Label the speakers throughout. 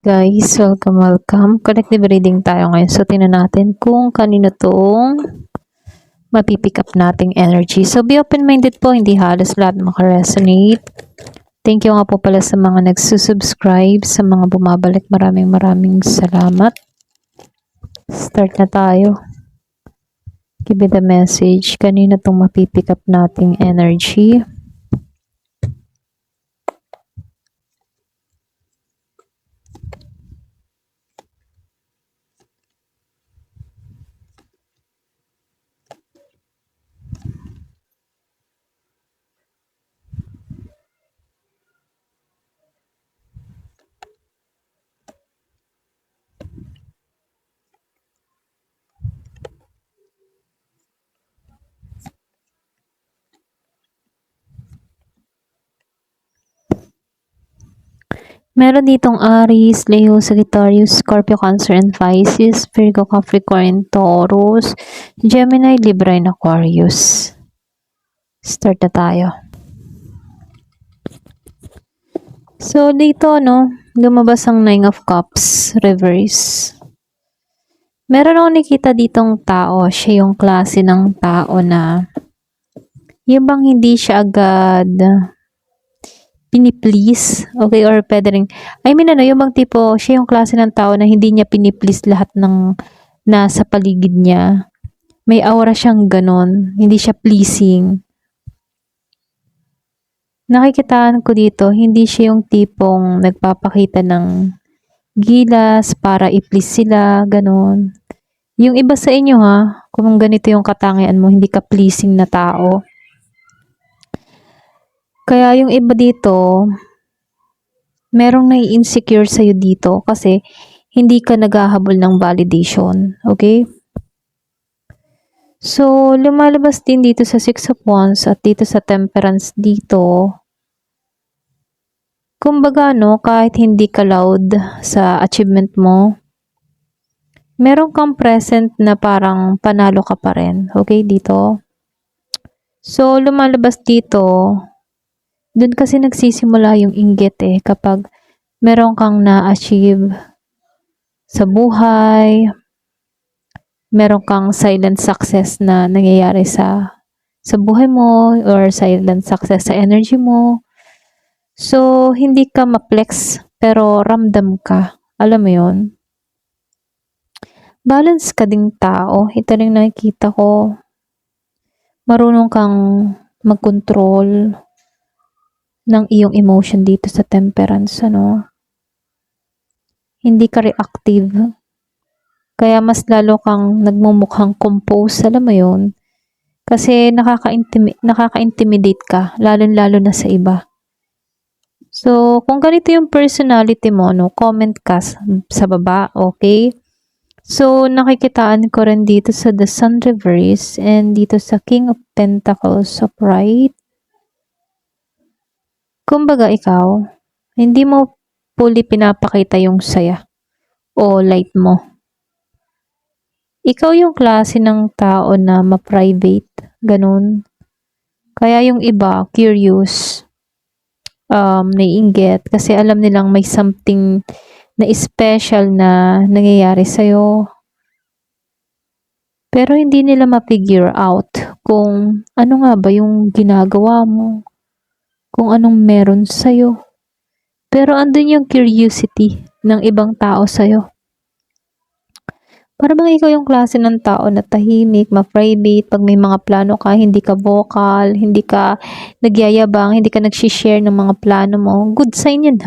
Speaker 1: Guys, welcome. Collective reading tayo ngayon. So, tingnan natin kung kanino tong mapipick up nating energy. So, be open-minded po. Hindi halos lahat makaresonate. Thank you nga po pala sa mga nagsusubscribe, sa mga bumabalik. Maraming salamat. Start na tayo. Give it a message. Kanino tong mapipick up nating energy? Meron ditong Aries, Leo, Sagittarius, Scorpio, Cancer, and Pisces, Virgo, Capricorn, Taurus, Gemini, Libra, and Aquarius. Start na tayo. So, dito, lumabas ang Nine of Cups, Reverse. Meron akong nakita ditong tao, siya yung klase ng tao na yung bang hindi siya agad piniplease, okay, or pwede rin, yung bang tipo, siya yung klase ng tao na hindi niya piniplease lahat ng nasa paligid niya. May aura siyang ganon, hindi siya pleasing. Nakikitaan ko dito, hindi siya yung tipong nagpapakita ng gilas para i-please sila, ganon. Yung iba sa inyo kung ganito yung katangian mo, hindi ka pleasing na tao. Kaya yung iba dito, merong nai-insecure sa'yo dito kasi hindi ka naghahabol ng validation. Okay? So, lumalabas din dito sa Six of Wands at dito sa Temperance dito. Kumbaga, kahit hindi ka loud sa achievement mo, meron kang present na parang panalo ka pa rin. Okay, dito. So, lumalabas dito, doon kasi nagsisimula yung inggit kapag meron kang na-achieve sa buhay, meron kang silent success na nangyayari sa buhay mo or silent success sa energy mo. So, hindi ka ma-flex pero ramdam ka. Alam mo yun? Balance ka ding tao. Ito rin nakikita ko. Marunong kang mag-control ng iyong emotion dito sa Temperance, Hindi ka reactive. Kaya mas lalo kang nagmumukhang compose, alam mo yun? Kasi nakaka-intimidate ka, lalo-lalo na sa iba. So, kung ganito yung personality mo, comment ka sa baba, okay? So, nakikitaan ko rin dito sa The Sun Reverse and dito sa King of Pentacles upright. Kumbaga ikaw, hindi mo fully pinapakita yung saya o light mo. Ikaw yung klase ng tao na ma-private, ganun. Kaya yung iba, curious, naiinggit kasi alam nilang may something na special na nangyayari sa'yo. Pero hindi nila ma-figure out kung ano nga ba yung ginagawa mo. Kung anong meron sa'yo. Pero andun yung curiosity ng ibang tao sa'yo. Para bang ikaw yung klase ng tao na tahimik, ma-private, pag may mga plano ka, hindi ka vocal, hindi ka nagyayabang, hindi ka nagsishare ng mga plano mo. Good sign yun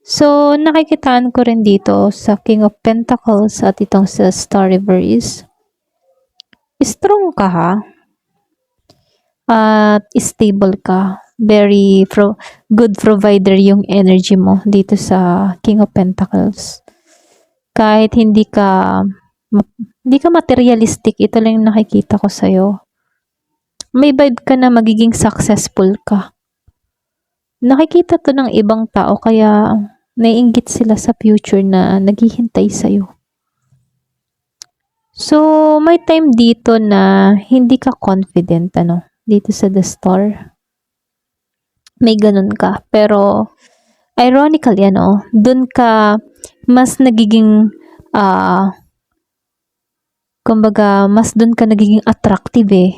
Speaker 1: So, nakikitaan ko rin dito sa King of Pentacles at itong sa Star Reverse. Strong ka at stable ka. Very good provider yung energy mo dito sa King of Pentacles. Kahit hindi ka materialistic, ito lang yung nakikita ko sa'yo. May vibe ka na magiging successful ka. Nakikita to ng ibang tao kaya naiinggit sila sa future na naghihintay sa'yo. So, may time dito na hindi ka confident, dito sa The Star. May ganun ka. Pero, ironically, ano, dun ka mas nagiging, kumbaga, mas dun ka nagiging attractive eh.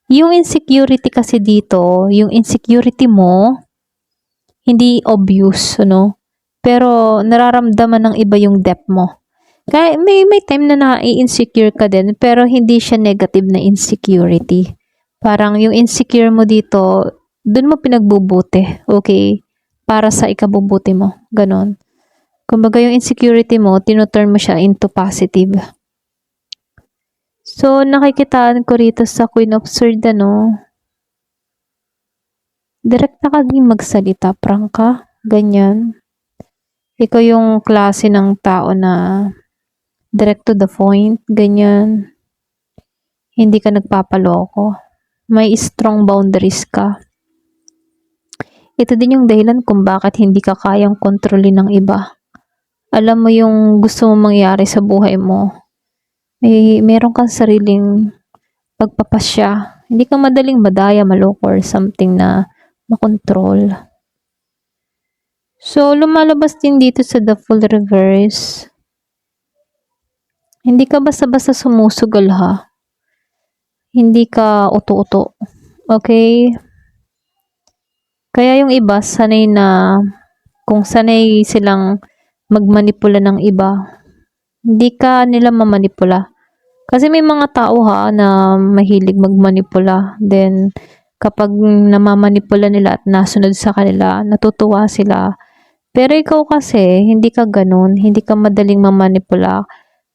Speaker 1: Yung insecurity kasi dito, yung insecurity mo, hindi obvious, ano, pero nararamdaman ng iba yung depth mo. Kaya may time na nai-insecure ka din, pero hindi siya negative na insecurity. Parang yung insecure mo dito, dun mo pinagbubuti, okay? Para sa ikabubuti mo, ganon. Kumbaga yung insecurity mo, tinuturn mo siya into positive. So, nakikitaan ko rito sa Queen of Swords, ano, direct na kaging magsalita, prangka, ganyan. Ikaw yung klase ng tao na direct to the point, ganyan. Hindi ka nagpapaloko. May strong boundaries ka. Ito din yung dahilan kung bakit hindi ka kayang kontrolin ng iba. Alam mo yung gusto mong mangyari sa buhay mo. Meron kang sariling pagpapasya. Hindi ka madaling madaya, maloko, or something na makontrol. So, lumalabas din dito sa the full reverse. Hindi ka basta-basta sumusugal, ha? Hindi ka uto-uto. Okay? Kaya yung iba, sanay na, kung sanay silang magmanipula ng iba, hindi ka nila mamanipula. Kasi may mga tao ha, na mahilig magmanipula. Then, kapag namamanipula nila at nasunod sa kanila, natutuwa sila. Pero ikaw kasi, hindi ka ganun. Hindi ka madaling mamanipula.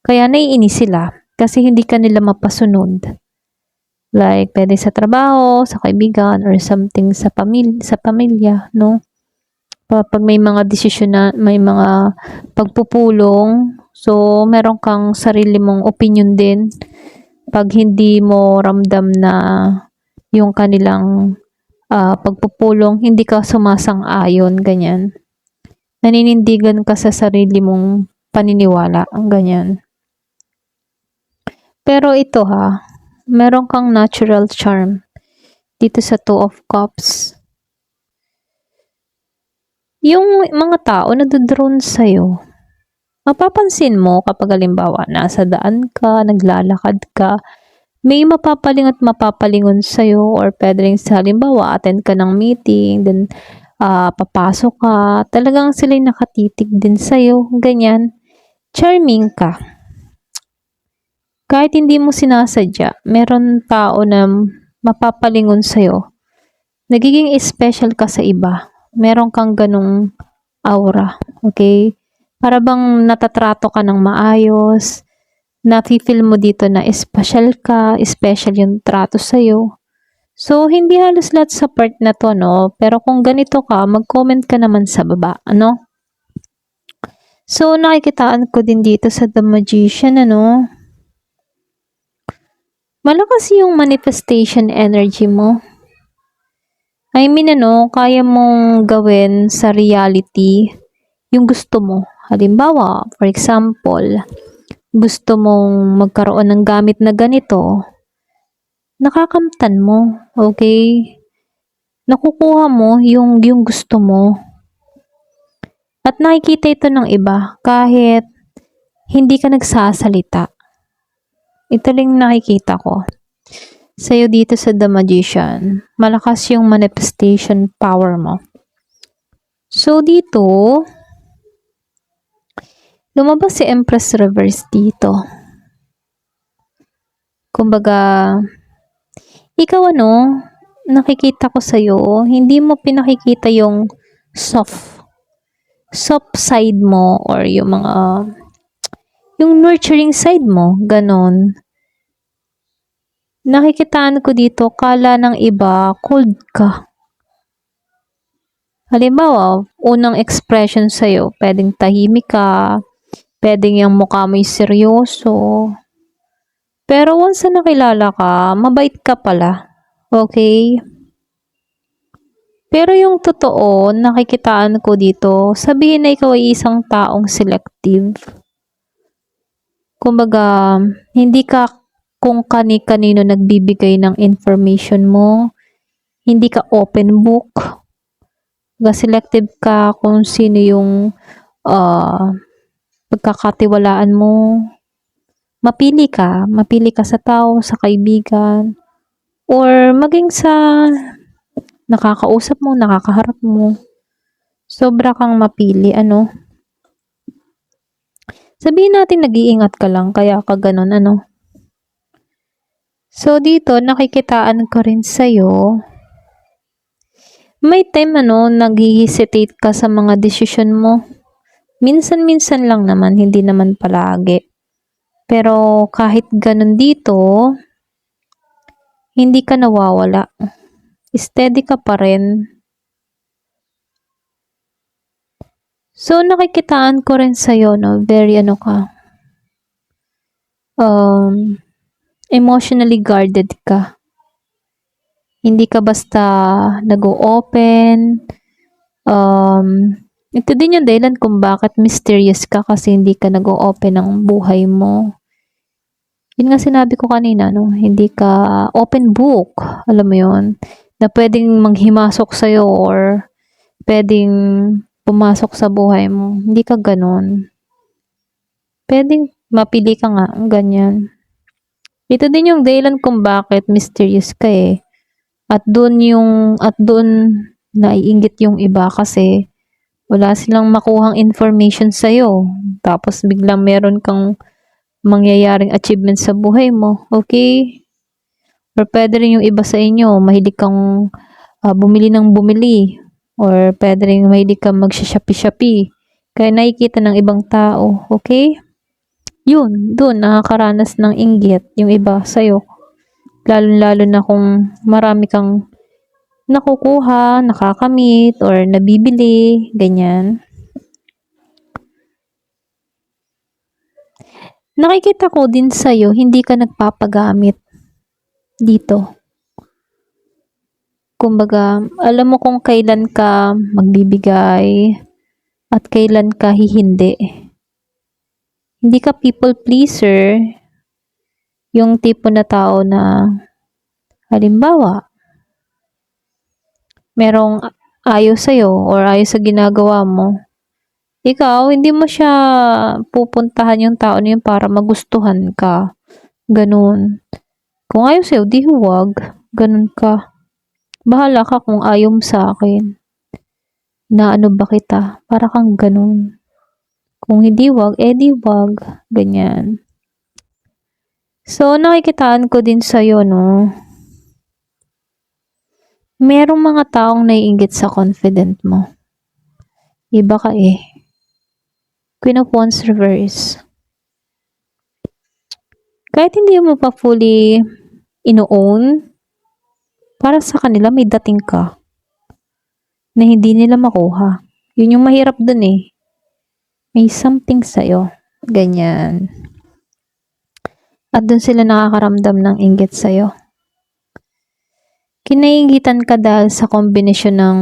Speaker 1: Kaya naiinis sila. Kasi hindi ka nila mapasunod. Like, pwede sa trabaho, sa kaibigan, or something sa pamilya, no? Pag may mga desisyon na, may mga pagpupulong, so meron kang sarili mong opinion din. Pag hindi mo ramdam na yung kanilang pagpupulong, hindi ka sumasang-ayon, ganyan. Naninindigan ka sa sarili mong paniniwala, ang ganyan. Pero ito ha, meron kang natural charm dito sa Two of Cups. Yung mga tao na drone sa'yo, mapapansin mo kapag halimbawa nasa daan ka, naglalakad ka, may mapapaling at mapapalingon sa'yo, or pwede rin sa halimbawa attend ka ng meeting, then papasok ka, talagang sila'y nakatitig din sa'yo, ganyan. Charming ka. Kahit hindi mo sinasadya, meron tao na mapapalingon sa'yo. Nagiging special ka sa iba. Meron kang ganong aura, okay? Para bang natatrato ka ng maayos, nafe-feel mo dito na special ka, special yung trato sa'yo. So, hindi halos lahat sa part na to, no? Pero kung ganito ka, mag-comment ka naman sa baba, ano? So, nakikitaan ko din dito sa The Magician, ano? Malakas yung manifestation energy mo. I mean, ano, kaya mong gawin sa reality yung gusto mo. Halimbawa, for example, gusto mong magkaroon ng gamit na ganito, nakakamtan mo, okay? Nakukuha mo yung gusto mo. At nakikita ito ng iba kahit hindi ka nagsasalita. Ito lang nakikita ko sa'yo dito sa The Magician. Malakas yung manifestation power mo. So, dito, lumabas si Empress Reverse dito. Kumbaga, ikaw ano, nakikita ko sa'yo, hindi mo pinakikita yung soft side mo, or yung nurturing side mo, ganon. Nakikitaan ko dito, kala ng iba, cold ka. Halimbawa, unang expression sa'yo, pwedeng tahimik ka, pwedeng yung mukha mo'y seryoso. Pero once na nakilala ka, mabait ka pala. Okay? Pero yung totoo, nakikitaan ko dito, sabihin na ikaw ay isang taong selective. Kumbaga, hindi ka kung kani-kanino nagbibigay ng information mo. Hindi ka open book. Selective ka kung sino yung pagkakatiwalaan mo. Mapili ka sa tao, sa kaibigan, or maging sa nakakausap mo, nakakaharap mo. Sobra kang mapili, ano. Sabihin natin nag-iingat ka lang, kaya ka ganun, ano. So, dito, nakikitaan ko rin sa'yo. May time, ano, nag-hesitate ka sa mga desisyon mo. Minsan-minsan lang naman, hindi naman palagi. Pero, kahit ganun dito, hindi ka nawawala. Steady ka pa rin. So, nakikitaan ko rin sa'yo, no, very ano ka, emotionally guarded ka. Hindi ka basta nag-o-open. Ito din yung dahilan kung bakit mysterious ka, kasi hindi ka nag-o-open ng buhay mo. Yun nga sinabi ko kanina, no, hindi ka open book. Alam mo yun, na pwedeng manghimasok sa'yo or pwedeng pumasok sa buhay mo. Hindi ka ganun. Pwedeng mapili ka nga, ganyan. Ito din yung dahilan kung bakit mysterious ka eh. At doon naiinggit yung iba kasi wala silang makuhang information sa'yo. Tapos biglang meron kang mangyayaring achievement sa buhay mo. Okay? Or pwede rin yung iba sa inyo, mahilig kang bumili ng bumili. Or pwede rin mahilig kang mag-shopee-shopee. Kaya nakikita ng ibang tao. Okay? Yun, doon nakakaranas ng inggit yung iba sa'yo. Lalo-lalo na kung marami kang nakukuha, nakakamit, or nabibili, ganyan. Nakikita ko din sa'yo, hindi ka nagpapagamit dito. Kumbaga, alam mo kung kailan ka magbibigay at kailan ka hihindi. Hindi ka people pleaser, yung tipo na tao na halimbawa, merong ayaw sa'yo or ayaw sa ginagawa mo. Ikaw, hindi mo siya pupuntahan yung tao na yun para magustuhan ka. Ganun. Kung ayaw sa'yo, di huwag. Ganun ka. Bahala ka kung ayaw mo sa akin. Naano ba kita? Para kang ganun. Kung hindi wag, di wag. Ganyan. So, nakikitaan ko din sa'yo, no? Merong mga taong naiinggit sa confident mo. Iba ka eh. Queen of Wands reverse. Kahit hindi mo pa fully ino-own, para sa kanila may dating ka na hindi nila makuha. Yun yung mahirap dun eh. May something sa'yo. Ganyan. At dun sila nakakaramdam ng inggit sa'yo. Kinaingitan ka dahil sa kombinasyon ng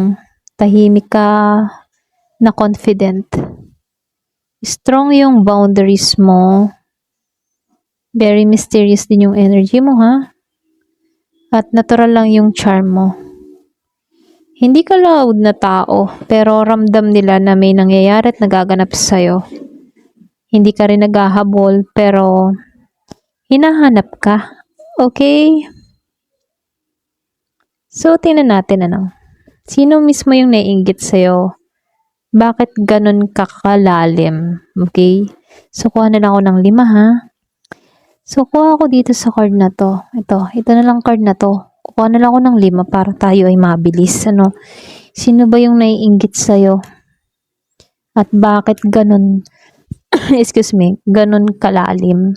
Speaker 1: tahimik ka na confident. Strong yung boundaries mo. Very mysterious din yung energy mo, ha? At natural lang yung charm mo. Hindi ka loud na tao, pero ramdam nila na may nangyayari at nagaganap sa'yo. Hindi ka rin naghahabol, pero hinahanap ka. Okay? So, tingnan natin ano. Sino mismo yung naiinggit sa'yo? Bakit ganun kakalalim? Okay? So, kuha na lang ako ng 5, ha? So, kuha ako dito sa card na to. Ito na lang card na to. Kuha na lang ako ng 5 para tayo ay mabilis. Ano? Sino ba yung naiinggit sa'yo? At bakit ganun, excuse me, ganun kalalim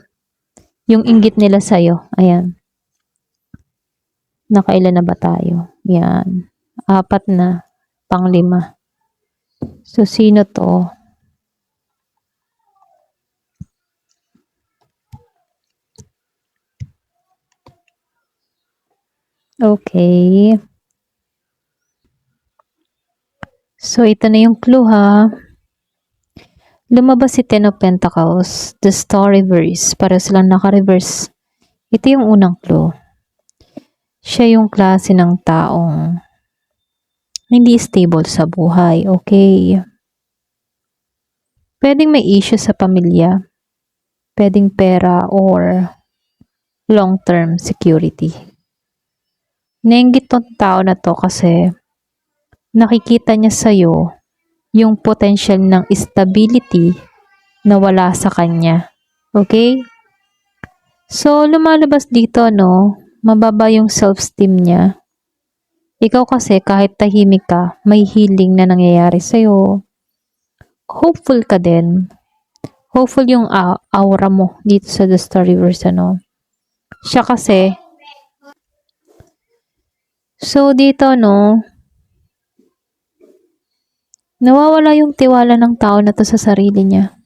Speaker 1: yung inggit nila sa'yo? Ayan. Nakailan na ba tayo? Yan. 4 na. Pang 5. So, sino to? Okay. So, ito na yung clue, ha? Lumabas si Ten of Pentacles, the Star reverse. Para silang naka-reverse. Ito yung unang clue. Siya yung klase ng taong hindi stable sa buhay, okay? Pwedeng may issue sa pamilya, pwedeng pera or long-term security. Nainggit tong tao na to kasi nakikita niya sa'yo yung potential ng stability na wala sa kanya. Okay? So, lumalabas dito, no? Mababa yung self-esteem niya. Ikaw kasi, kahit tahimik ka, may healing na nangyayari sa'yo. Hopeful ka din. Hopeful yung aura mo dito sa The Storyverse, ano? Siya kasi, so dito, no? Nawawala yung tiwala ng tao na to sa sarili niya.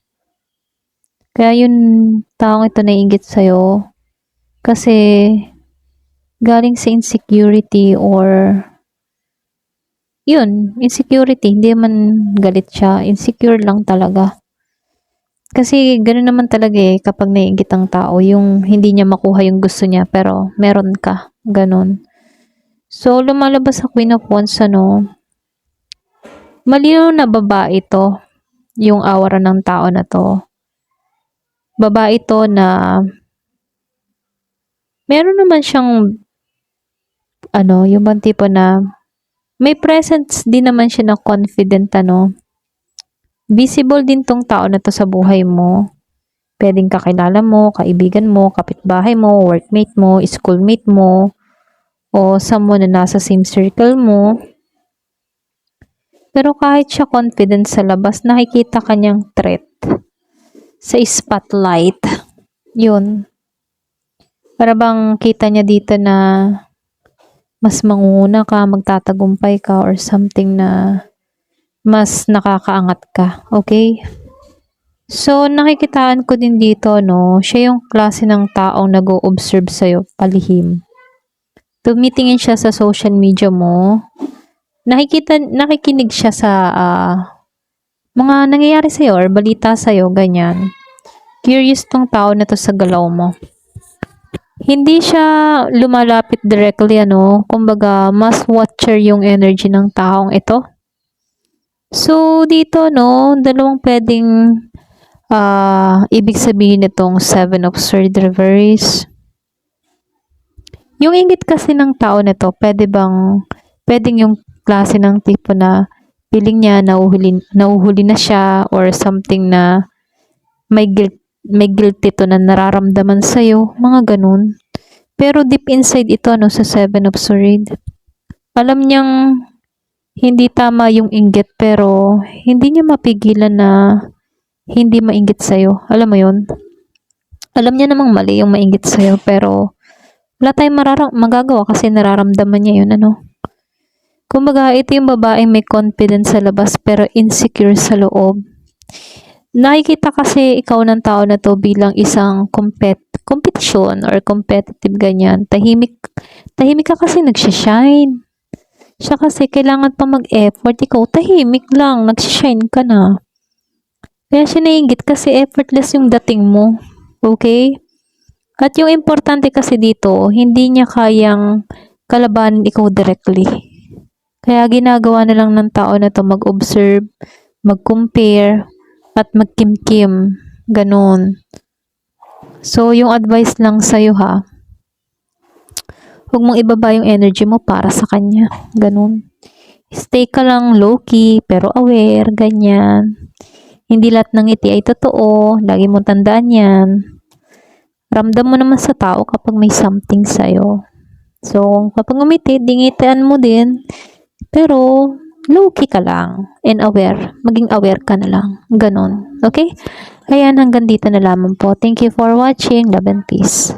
Speaker 1: Kaya yung taong ito naiinggit sa'yo kasi galing sa insecurity or yun, insecurity. Hindi man galit siya. Insecure lang talaga. Kasi ganoon naman talaga kapag naiinggit ang tao, yung hindi niya makuha yung gusto niya pero meron ka. Ganon. So, lumalabas sa Queen of Wands, ano, malinaw na babae to, yung aura ng tao na to. Babae to na meron naman siyang ano, yung bang tipo na may presence din naman siya na confident, ano. Visible din tong tao na to sa buhay mo. Pwedeng kakilala mo, kaibigan mo, kapitbahay mo, workmate mo, schoolmate mo, o someone na nasa same circle mo. Pero kahit siya confident sa labas, nakikita kanyang threat sa spotlight. Yun. Para bang kita niya dito na mas mangunguna ka, magtatagumpay ka, or something na mas nakakaangat ka. Okay? So, nakikitaan ko din dito, no, siya yung klase ng taong nag-o-observe sa'yo, palihim. Tumitingin siya sa social media mo. Nakikinig siya sa mga nangyayari sa'yo or balita sa'yo, ganyan. Curious tong tao na to sa galaw mo. Hindi siya lumalapit directly, ano, kumbaga, mas watcher yung energy ng taong ito. So, dito, no, dalawang pwedeng ibig sabihin nitong Seven of Swords Reverse. Yung inggit kasi ng tao nito, pwedeng yung klase ng tipo na feeling niya nauhuli na siya or something na may guilty to na nararamdaman sa'yo, mga ganun. Pero deep inside ito, no, sa Seven of Swords, alam niyang hindi tama yung inggit pero hindi niya mapigilan na hindi mainggit sa'yo. Alam mo yun? Alam niya namang mali yung mainggit sa'yo, pero wala tayong magagawa kasi nararamdaman niya yun, ano. Kumbaga, ito yung babaeng may confidence sa labas, pero insecure sa loob. Nakikita kasi ikaw ng tao na to bilang isang competition or competitive, ganyan. Tahimik ka kasi nagsishine. Siya kasi kailangan pa mag-effort. Ikaw, tahimik lang, nagsishine ka na. Kaya siya naiinggit kasi effortless yung dating mo. Okay? At yung importante kasi dito, hindi niya kayang kalabanin ikaw directly. Kaya ginagawa na lang ng tao na to mag-observe, mag-compare, at magkimkim. Ganon. So, yung advice lang sa'yo, ha, huwag mong ibaba yung energy mo para sa kanya. Ganon. Stay ka lang low-key, pero aware, ganyan. Hindi lahat ng ngiti ay totoo. Lagi mong tandaan yan. Ramdam mo naman sa tao kapag may something sa'yo. So, kapag umiti, dingitian mo din. Pero, low-key ka lang. And aware. Maging aware ka na lang. Ganon. Okay? Ayan, hanggang dito na lamang po. Thank you for watching. Love and peace.